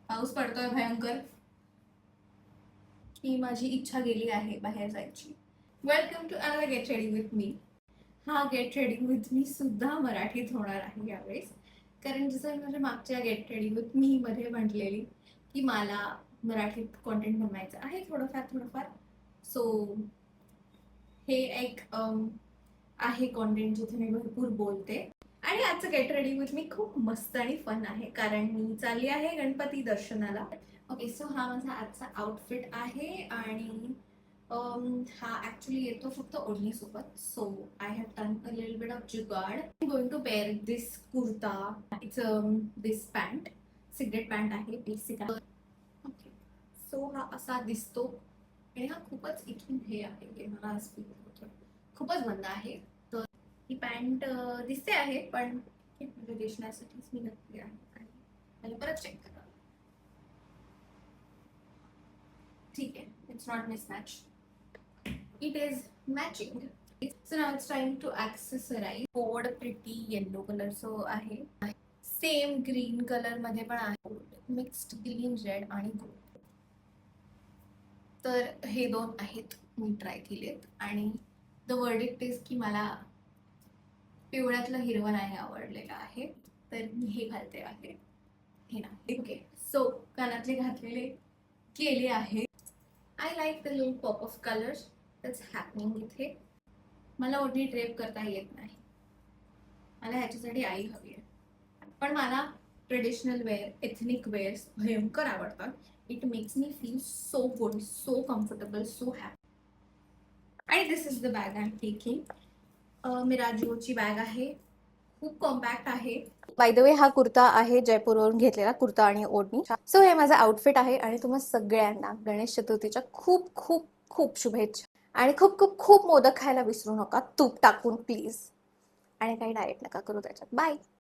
पाऊस पडतोय भयंकर की माझी इच्छा गेली आहे बाहेर जायची. Welcome to another get ready with me. हा गेट रेडी विथ मी सुद्धा मराठीत होणार आहे यावेळेस, कारण जसं मी माझ्या मागच्या गेट रेडी विथ मी मध्ये म्हटलेली की मला मराठीत कॉन्टेंट बनवायचं आहे थोडंफार थोडंफार. सो हे एक आहे कॉन्टेंट जिथे मी भरपूर बोलते. आणि आजचं गेट रेडी विथ मी खूप मस्त आणि फन आहे, कारण मी चालली आहे गणपती दर्शनाला. ओके, सो हा माझा आजचा आउटफिट आहे आणि हा ऍक्च्युली येतो फक्त ओढणीसोबत. So I have done a little bit of jugaad. I going to wear this kurta. It's this pant, cigarette pant आहे बेसिक. ओके, सो हा असा दिसतो आणि हा खूपच इथून हे आहे, मला आज फील होतं खूपच मंद आहे. तर ही पॅन्ट दिसते आहे पण म्हणजे दिसण्यासाठीच मी घातली आहे. आणि मला परत चेक करा. ठीक आहे, it's not mismatch, it is matching. So now it's time to accessorize. Board pretty yellow कलरचं आहे, सेम ग्रीन कलर मध्ये पण आहे, मिक्स्ड ग्रीन रेड आणि गोल्ड. तर हे दोन आहेत, मी ट्राय केलेत आणि द वर्डिक्ट इज की मला पिवळ्यातलं हिरवं नाही आवडलेलं आहे, तर मी हे घालते आहे, हे ना. ओके, सो कानातले घातलेले केले आहे. I like the little pop of colours that's happening इथे. मला ओढणी ड्रेप करता येत नाही, मला ह्याच्यासाठी आई हवी आहे. पण मला ट्रेडिशनल वेअर, एथनिक वेअर्स भयंकर आवडतात. It makes me feel so good, so comfortable, so happy. आणि this is the bag I am taking. मिराजोची बॅग आहे, खूप कॉम्पॅक्ट आहे. बाय द वे हा कुर्ता आहे जयपूरवरून घेतलेला, कुर्ता आणि ओढणी. सो हे माझं आउटफिट आहे आणि तुम्हा सगळ्यांना गणेश चतुर्थीच्या खूप खूप खूप शुभेच्छा. आणि खूप खूप खूप मोदक खायला विसरू नका, तूप टाकून प्लीज. आणि काही डाएट नका करू त्याच्यात. बाय.